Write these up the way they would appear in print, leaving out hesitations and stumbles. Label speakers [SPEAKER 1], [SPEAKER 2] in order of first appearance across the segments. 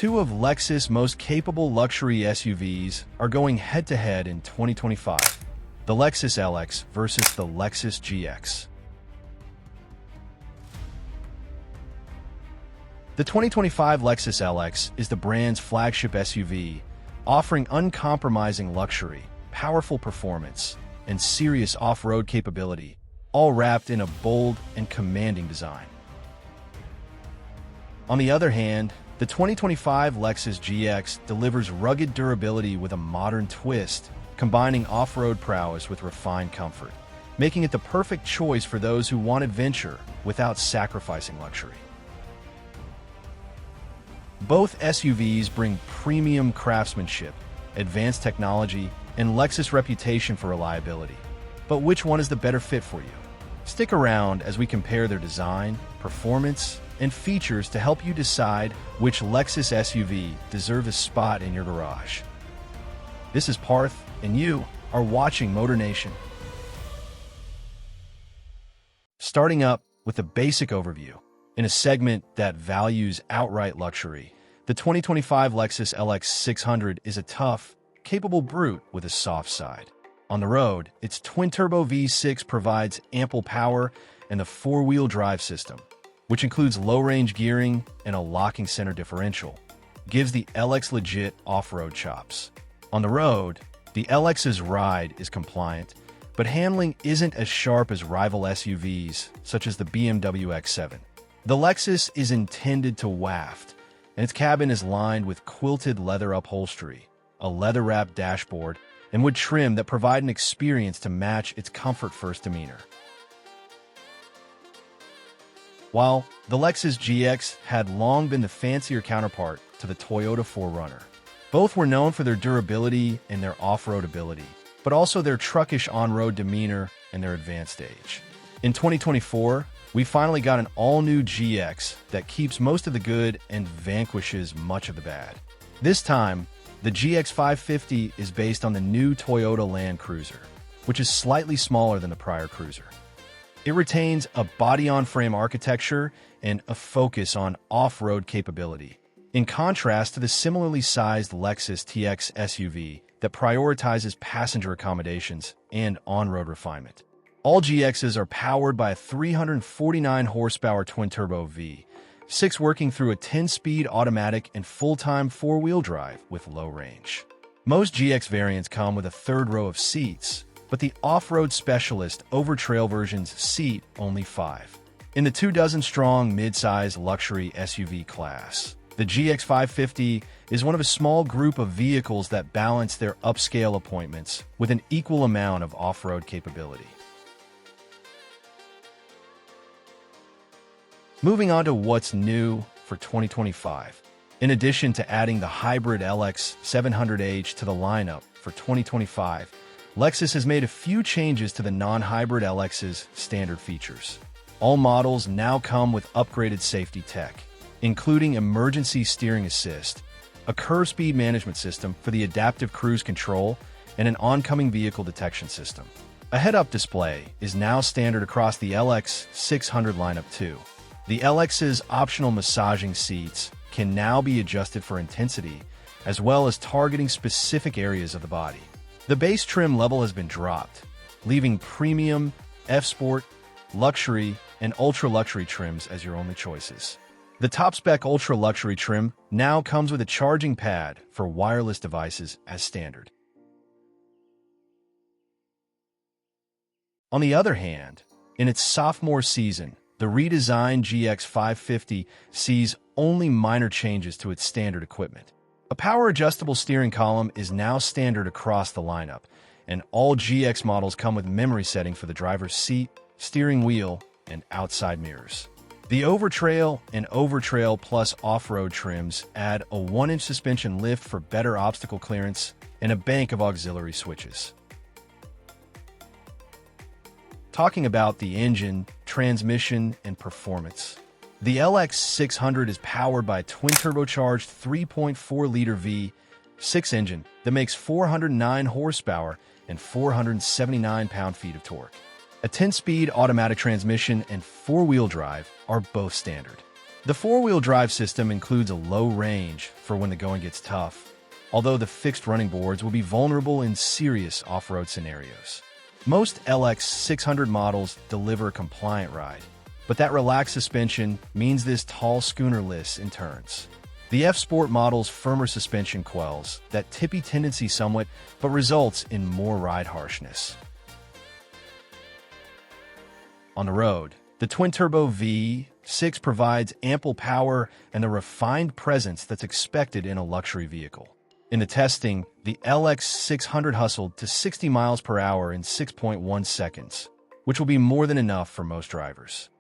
[SPEAKER 1] Two of Lexus' most capable luxury SUVs are going head-to-head in 2025. The Lexus LX versus the Lexus GX. The 2025 Lexus LX is the brand's flagship SUV, offering uncompromising luxury, powerful performance, and serious off-road capability, all wrapped in a bold and commanding design. On the other hand, the 2025 Lexus GX delivers rugged durability with a modern twist, combining off-road prowess with refined comfort, making it the perfect choice for those who want adventure without sacrificing luxury. Both SUVs bring premium craftsmanship, advanced technology, and Lexus' reputation for reliability. But which one is the better fit for you? Stick around as we compare their design, performance, and features to help you decide which Lexus SUV deserves a spot in your garage. This is Parth, and you are watching MotorNation. Starting up with a basic overview. In a segment that values outright luxury, the 2025 Lexus LX600 is a tough, capable brute with a soft side. On the road, its twin-turbo V6 provides ample power and the four-wheel drive system, which includes low-range gearing and a locking center differential, gives the LX legit off-road chops. On the road, the LX's ride is compliant, but handling isn't as sharp as rival SUVs, such as the BMW X7. The Lexus is intended to waft, and its cabin is lined with quilted leather upholstery, a leather-wrapped dashboard, and wood trim that provide an experience to match its comfort-first demeanor. While the Lexus GX had long been the fancier counterpart to the Toyota 4Runner, both were known for their durability and their off-road ability, but also their truckish on-road demeanor and their advanced age. In 2024, we finally got an all-new GX that keeps most of the good and vanquishes much of the bad. This time, the GX550 is based on the new Toyota Land Cruiser, which is slightly smaller than the prior Cruiser. It retains a body-on-frame architecture and a focus on off-road capability, in contrast to the similarly sized Lexus TX SUV that prioritizes passenger accommodations and on-road refinement. All GXs are powered by a 349-horsepower twin-turbo V6 working through a 10-speed automatic and full-time four-wheel drive with low range. Most GX variants come with a third row of seats, but the off-road specialist over-trail versions seat only 5. In the 24-strong mid-size luxury SUV class, the GX550 is one of a small group of vehicles that balance their upscale appointments with an equal amount of off-road capability. Moving on to what's new for 2025. In addition to adding the hybrid LX700H to the lineup for 2025, Lexus has made a few changes to the non-hybrid LX's standard features. All models now come with upgraded safety tech, including emergency steering assist, a curve speed management system for the adaptive cruise control, and an oncoming vehicle detection system. A head-up display is now standard across the LX600 lineup too. The LX's optional massaging seats can now be adjusted for intensity, as well as targeting specific areas of the body. The base trim level has been dropped, leaving premium, F-Sport, luxury, and ultra-luxury trims as your only choices. The top-spec ultra-luxury trim now comes with a charging pad for wireless devices as standard. On the other hand, in its sophomore season, the redesigned GX550 sees only minor changes to its standard equipment. A power-adjustable steering column is now standard across the lineup, and all GX models come with memory setting for the driver's seat, steering wheel, and outside mirrors. The Overtrail and Overtrail Plus off-road trims add a 1-inch suspension lift for better obstacle clearance and a bank of auxiliary switches. Talking about the engine, transmission, and performance. The LX600 is powered by a twin-turbocharged 3.4-liter V6 engine that makes 409 horsepower and 479 pound-feet of torque. A 10-speed automatic transmission and four-wheel drive are both standard. The four-wheel drive system includes a low range for when the going gets tough, although the fixed running boards will be vulnerable in serious off-road scenarios. Most LX600 models deliver a compliant ride, but that relaxed suspension means this tall schooner lists in turns. The F-Sport model's firmer suspension quells that tippy tendency somewhat, but results in more ride harshness. On the road, the twin-turbo V6 provides ample power and the refined presence that's expected in a luxury vehicle. In the testing, the LX600 hustled to 60 miles per hour in 6.1 seconds, which will be more than enough for most drivers.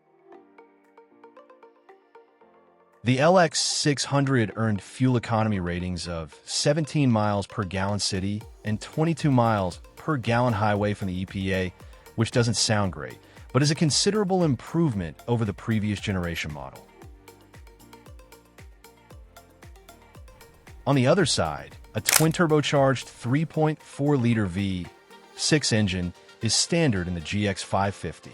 [SPEAKER 1] The LX600 earned fuel economy ratings of 17 miles per gallon city and 22 miles per gallon highway from the EPA, which doesn't sound great, but is a considerable improvement over the previous generation model. On the other side, a twin-turbocharged 3.4-liter V6 engine is standard in the GX550.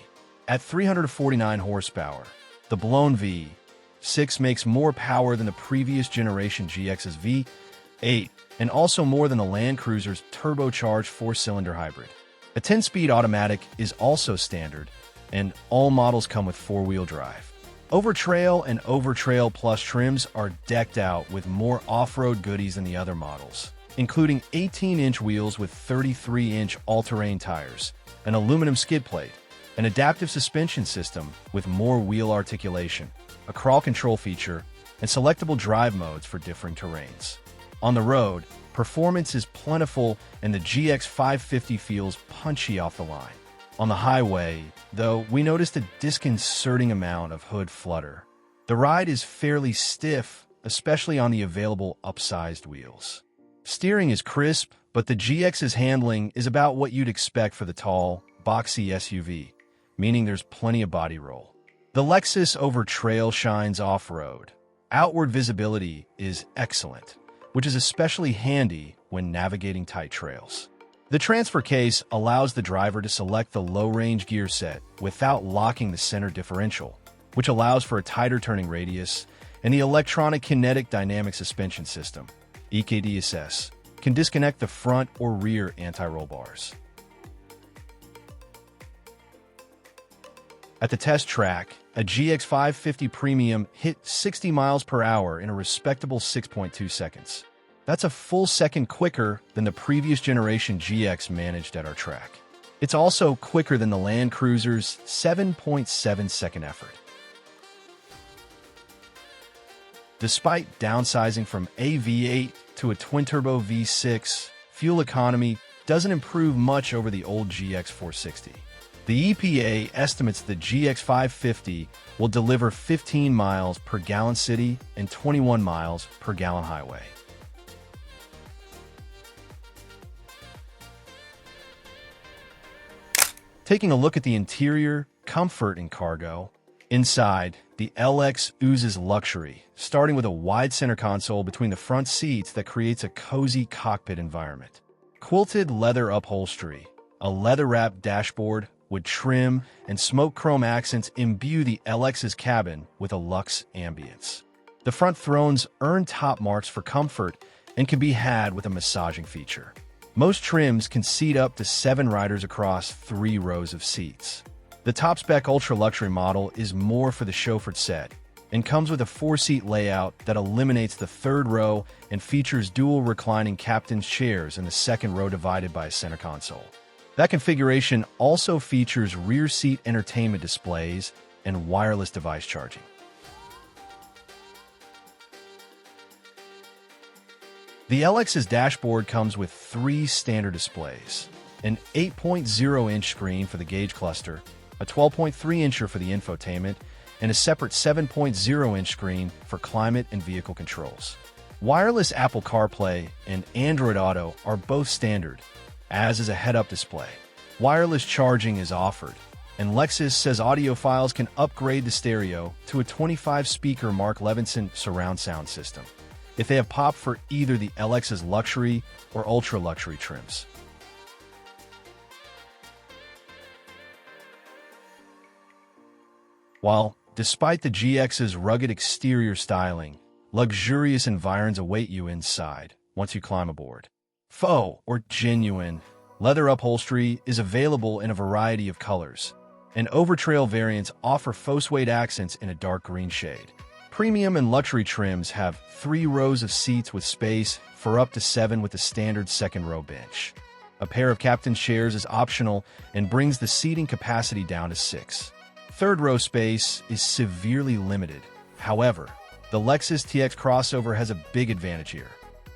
[SPEAKER 1] At 349 horsepower, the blown V6 makes more power than the previous generation GX's V8 and also more than the Land Cruiser's turbocharged four-cylinder hybrid. A 10-speed automatic is also standard, and all models come with four-wheel drive. Overtrail and Overtrail Plus trims are decked out with more off-road goodies than the other models, including 18-inch wheels with 33-inch all-terrain tires, an aluminum skid plate, an adaptive suspension system with more wheel articulation, a crawl control feature, and selectable drive modes for differing terrains. On the road, performance is plentiful and the GX550 feels punchy off the line. On the highway, though, we noticed a disconcerting amount of hood flutter. The ride is fairly stiff, especially on the available upsized wheels. Steering is crisp, but the GX's handling is about what you'd expect for the tall, boxy SUV, meaning there's plenty of body roll. The Lexus Overtrail shines off-road. Outward visibility is excellent, which is especially handy when navigating tight trails. The transfer case allows the driver to select the low-range gear set without locking the center differential, which allows for a tighter turning radius, and the electronic kinetic dynamic suspension system, EKDSS, can disconnect the front or rear anti-roll bars. At the test track, a GX550 Premium hit 60 miles per hour in a respectable 6.2 seconds. That's a full second quicker than the previous generation GX managed at our track. It's also quicker than the Land Cruiser's 7.7-second effort. Despite downsizing from a V8 to a twin-turbo V6, fuel economy doesn't improve much over the old GX460. The EPA estimates the GX550 will deliver 15 miles per gallon city and 21 miles per gallon highway. Taking a look at the interior, comfort, and cargo. Inside, the LX oozes luxury, starting with a wide center console between the front seats that creates a cozy cockpit environment. Quilted leather upholstery, a leather-wrapped dashboard with trim and smoke chrome accents imbue the LX's cabin with a luxe ambience. The front thrones earn top marks for comfort and can be had with a massaging feature. Most trims can seat up to 7 riders across 3 rows of seats. The top-spec ultra-luxury model is more for the chauffeured set and comes with a 4-seat layout that eliminates the 3rd row and features dual reclining captain's chairs in the 2nd row divided by a center console. That configuration also features rear seat entertainment displays and wireless device charging. The LX's dashboard comes with 3 standard displays: an 8.0-inch screen for the gauge cluster, a 12.3-incher for the infotainment, and a separate 7.0-inch screen for climate and vehicle controls. Wireless Apple CarPlay and Android Auto are both standard, as is a head-up display. Wireless charging is offered, and Lexus says audiophiles can upgrade the stereo to a 25-speaker Mark Levinson surround sound system if they have popped for either the LX's luxury or ultra-luxury trims. While Despite the GX's rugged exterior styling, luxurious environs await you inside once you climb aboard. Faux or genuine leather upholstery is available in a variety of colors, and overtrail variants offer faux suede accents in a dark green shade. Premium and luxury trims have 3 rows of seats with space for up to 7 with a standard second-row bench. A pair of captain's chairs is optional and brings the seating capacity down to 6. Third-row space is severely limited. However, the Lexus TX crossover has a big advantage here.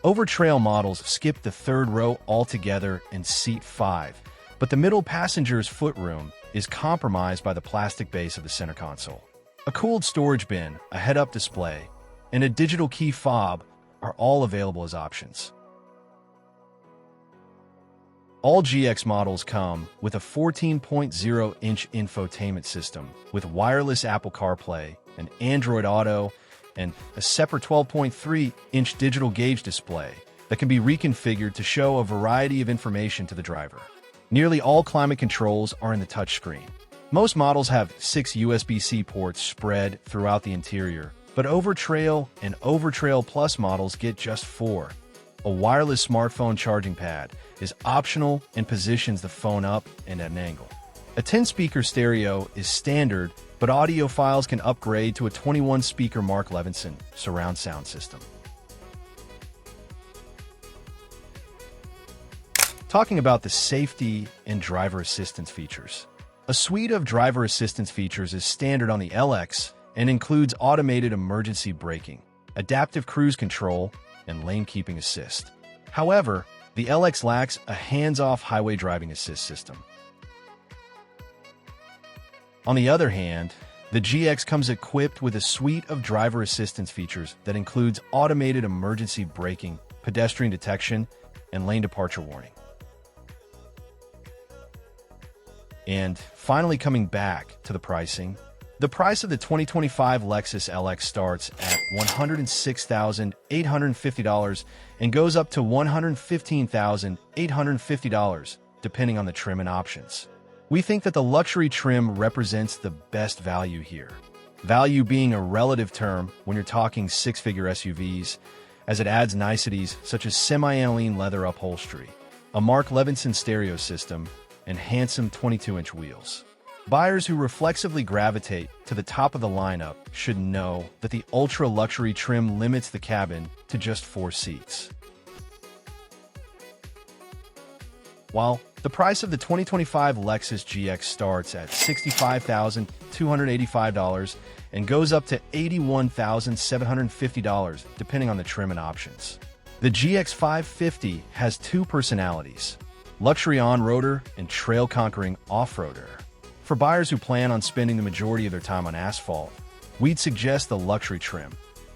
[SPEAKER 1] Overtrail models skip the third row altogether and seat 5, but the middle passenger's footroom is compromised by the plastic base of the center console. A cooled storage bin, a head-up display, and a digital key fob are all available as options. All GX models come with a 14.0-inch infotainment system with wireless Apple CarPlay and Android Auto, and a separate 12.3-inch digital gauge display that can be reconfigured to show a variety of information to the driver. Nearly all climate controls are in the touchscreen. Most models have 6 USB-C ports spread throughout the interior, but Overtrail and Overtrail Plus models get just 4. A wireless smartphone charging pad is optional and positions the phone up and at an angle. A 10-speaker stereo is standard, but audiophiles can upgrade to a 21-speaker Mark Levinson surround sound system. Talking about the safety and driver assistance features. A suite of driver assistance features is standard on the LX and includes automated emergency braking, adaptive cruise control, and lane keeping assist. However, the LX lacks a hands-off highway driving assist system. On the other hand, the GX comes equipped with a suite of driver assistance features that includes automated emergency braking, pedestrian detection, and lane departure warning. And finally, coming back to the pricing, the price of the 2025 Lexus LX starts at $106,850 and goes up to $115,850, depending on the trim and options. We think that the luxury trim represents the best value here. Value being a relative term when you're talking six-figure SUVs, as it adds niceties such as semi-aniline leather upholstery, a Mark Levinson stereo system, and handsome 22-inch wheels. Buyers who reflexively gravitate to the top of the lineup should know that the ultra-luxury trim limits the cabin to just 4 seats. While the price of the 2025 Lexus GX starts at $65,285 and goes up to $81,750 depending on the trim and options. The GX550 has 2 personalities: luxury on-roader and trail-conquering off-roader. For buyers who plan on spending the majority of their time on asphalt, we'd suggest the luxury trim,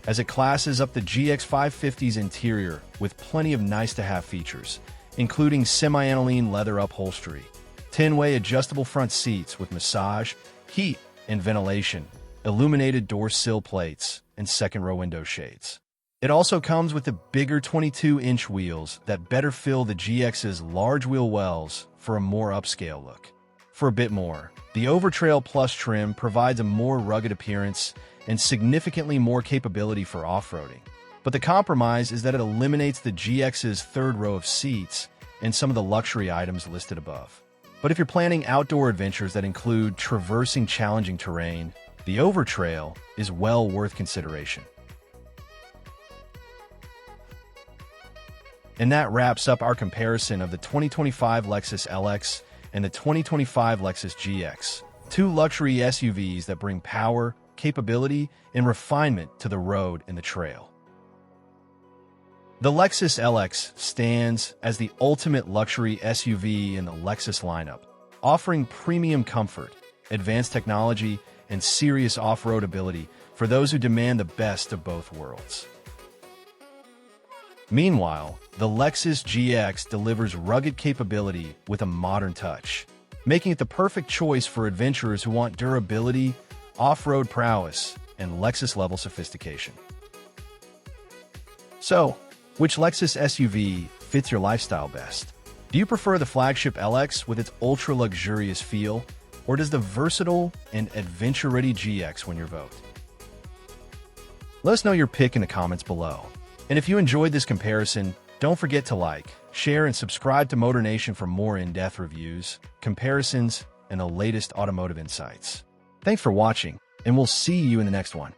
[SPEAKER 1] as it classes up the GX550's interior with plenty of nice-to-have features, including semi-aniline leather upholstery, 10-way adjustable front seats with massage, heat, and ventilation, illuminated door sill plates, and second-row window shades. It also comes with the bigger 22-inch wheels that better fill the GX's large wheel wells for a more upscale look. For a bit more, the Overtrail Plus trim provides a more rugged appearance and significantly more capability for off-roading. But the compromise is that it eliminates the GX's third row of seats and some of the luxury items listed above. But if you're planning outdoor adventures that include traversing challenging terrain, the Overtrail is well worth consideration. And that wraps up our comparison of the 2025 Lexus LX and the 2025 Lexus GX, 2 luxury SUVs that bring power, capability, and refinement to the road and the trail. The Lexus LX stands as the ultimate luxury SUV in the Lexus lineup, offering premium comfort, advanced technology, and serious off-road ability for those who demand the best of both worlds. Meanwhile, the Lexus GX delivers rugged capability with a modern touch, making it the perfect choice for adventurers who want durability, off-road prowess, and Lexus-level sophistication. So, which Lexus SUV fits your lifestyle best? Do you prefer the flagship LX with its ultra-luxurious feel, Or does the versatile and adventure-ready GX win your vote? Let us know your pick in the comments below. And if you enjoyed this comparison, don't forget to like, share, and subscribe to MotorNation for more in-depth reviews, comparisons, and the latest automotive insights. Thanks for watching, and we'll see you in the next one.